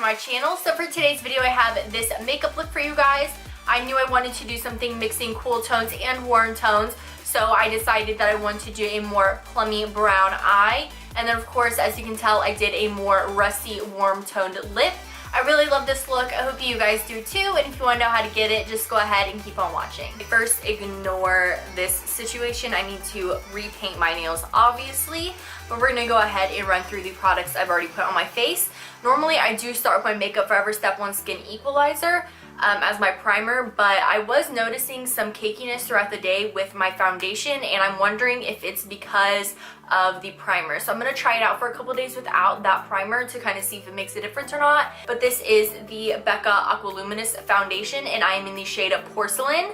my channel. So for today's video I have this makeup look for you guys. I knew I wanted to do something mixing cool tones and warm tones, so I decided that I wanted to do a more plummy brown eye. And then of course, as you can tell, I did a more rusty warm toned lip. I really love this look. I hope you guys do too, and if you want to know how to get it, just go ahead and keep on watching. First, ignore this situation. I need to repaint my nails, obviously, but we're gonna go ahead and run through the products I've already put on my face. Normally, I do start with my Makeup Forever Step 1 Skin Equalizer as my primer, but I was noticing some cakiness throughout the day with my foundation, and I'm wondering if it's because of the primer. So I'm going to try it out for a couple days without that primer to kind of see if it makes a difference or not. But this is the Becca Aqua Luminous foundation, and I am in the shade of Porcelain.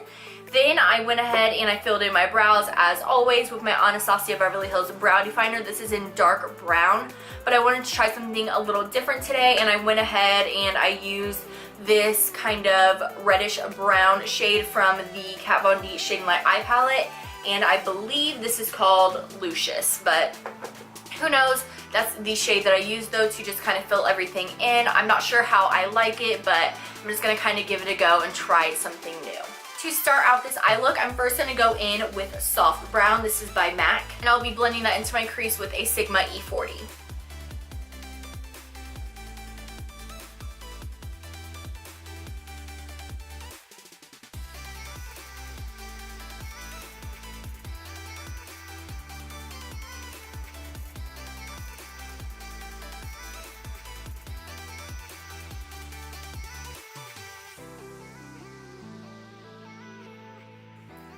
Then I went ahead and I filled in my brows as always with my Anastasia Beverly Hills Brow Definer. This is in dark brown, but I wanted to try something a little different today, and I went ahead and I used this kind of reddish brown shade from the Kat Von D Shade and Light Eye Palette, and I believe this is called Lucius, but who knows. That's the shade that I used though to just kind of fill everything in. I'm not sure how I like it, but I'm just going to kind of give it a go and try something new. To start out this eye look, I'm first going to go in with Soft Brown. This is by MAC, and I'll be blending that into my crease with a Sigma E40.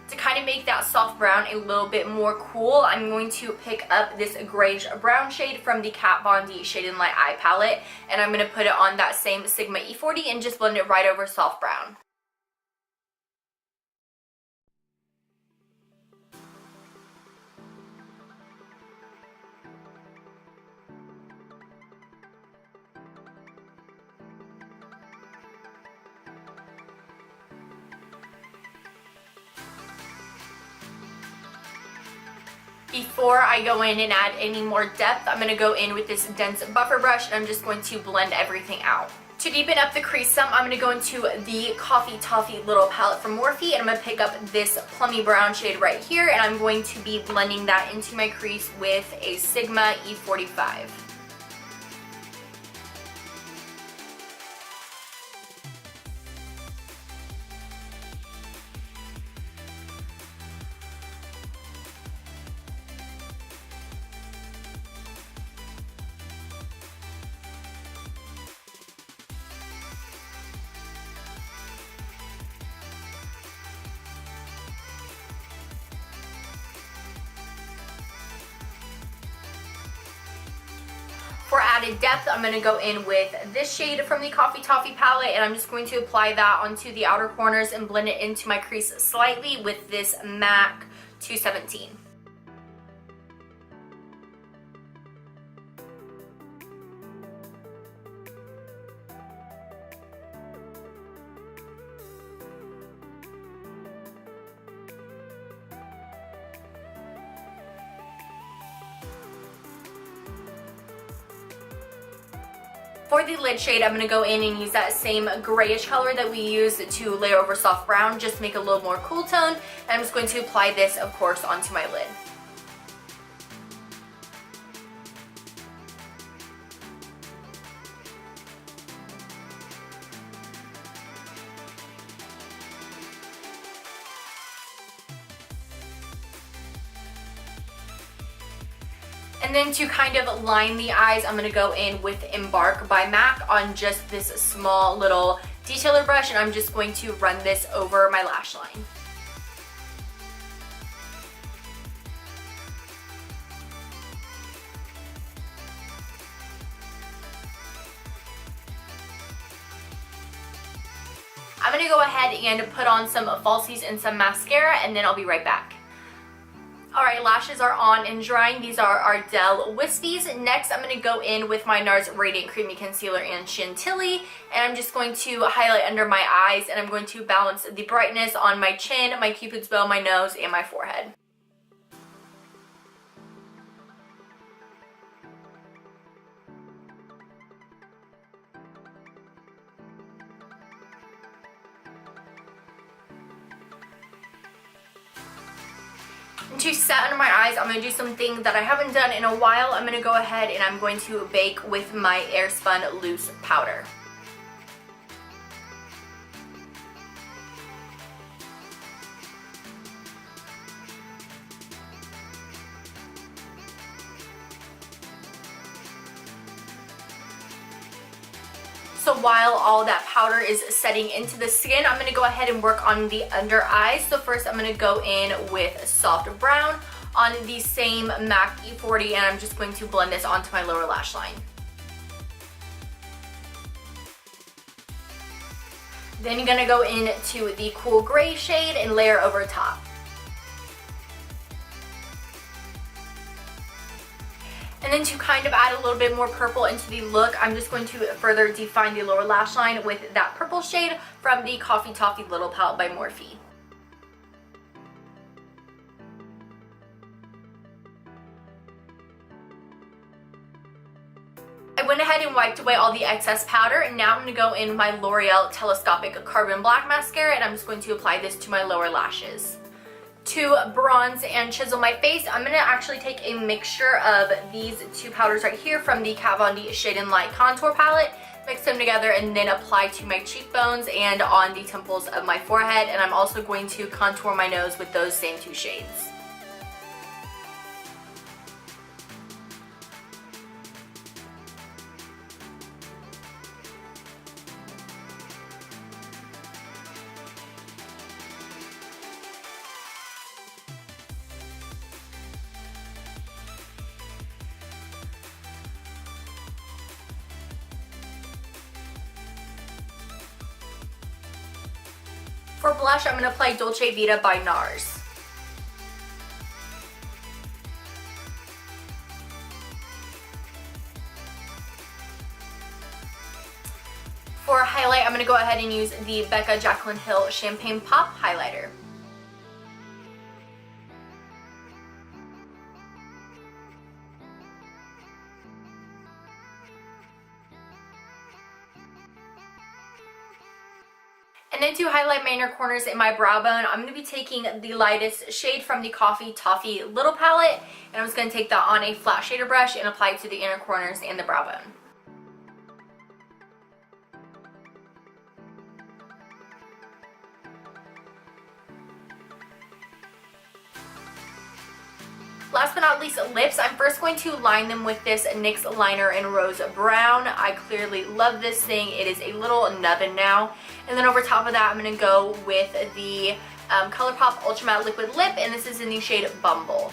To kind of make that soft brown a little bit more cool, I'm going to pick up this grayish brown shade from the Kat Von D Shade and Light Eye Palette, and I'm going to put it on that same Sigma E40 and just blend it right over soft brown. Before I go in and add any more depth, I'm going to go in with this dense buffer brush, and I'm just going to blend everything out. To deepen up the crease some, I'm going to go into the Coffee Toffee little palette from Morphe, and I'm going to pick up this plummy brown shade right here, and I'm going to be blending that into my crease with a Sigma E45. For added depth, I'm going to go in with this shade from the Coffee Toffee palette, and I'm just going to apply that onto the outer corners and blend it into my crease slightly with this MAC 217. For the lid shade, I'm going to go in and use that same grayish color that we used to layer over soft brown, just to make it a little more cool tone. And I'm just going to apply this, of course, onto my lid. And then to kind of line the eyes, I'm going to go in with Embark by MAC on just this small little detailer brush, and I'm just going to run this over my lash line. I'm going to go ahead and put on some falsies and some mascara, and then I'll be right back. Alright, lashes are on and drying. These are Ardell Wispies. Next, I'm going to go in with my NARS Radiant Creamy Concealer and Chantilly, and I'm just going to highlight under my eyes, and I'm going to balance the brightness on my chin, my cupid's bow, my nose, and my forehead. And to set under my eyes, I'm going to do something that I haven't done in a while. I'm going to go ahead and I'm going to bake with my Airspun loose powder. So while all that powder is setting into the skin, I'm going to go ahead and work on the under eyes. So first I'm going to go in with soft brown on the same MAC E40, and I'm just going to blend this onto my lower lash line. Then you're going to go into the cool gray shade and layer over top. And then to kind of add a little bit more purple into the look, I'm just going to further define the lower lash line with that purple shade from the Coffee Toffee Little Palette by Morphe. I went ahead and wiped away all the excess powder, and now I'm going to go in with my L'Oreal Telescopic Carbon Black Mascara, and I'm just going to apply this to my lower lashes. To bronze and chisel my face, I'm going to actually take a mixture of these two powders right here from the Kat Von D Shade and Light Contour Palette, mix them together, and then apply to my cheekbones and on the temples of my forehead. And I'm also going to contour my nose with those same two shades. For blush, I'm going to apply Dolce Vita by NARS. For highlight, I'm going to go ahead and use the Becca Jaclyn Hill Champagne Pop Highlighter. And then to highlight my inner corners in my brow bone, I'm going to be taking the lightest shade from the Coffee Toffee Little Palette, and I'm just going to take that on a flat shader brush and apply it to the inner corners and the brow bone. Last but not least, lips. I'm first going to line them with this NYX liner in Rose Brown. I clearly love this thing. It is a little nubbin now. And then over top of that, I'm going to go with the Colourpop Ultra Matte Liquid Lip, and this is in the shade Bumble.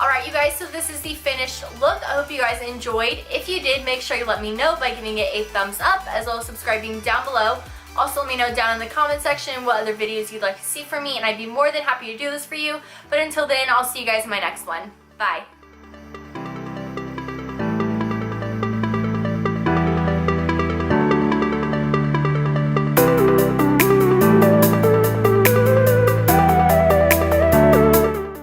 Alright you guys, so this is the finished look. I hope you guys enjoyed. If you did, make sure you let me know by giving it a thumbs up, as well as subscribing down below. Also let me know down in the comment section what other videos you'd like to see from me, and I'd be more than happy to do this for you. But until then, I'll see you guys in my next one. Bye!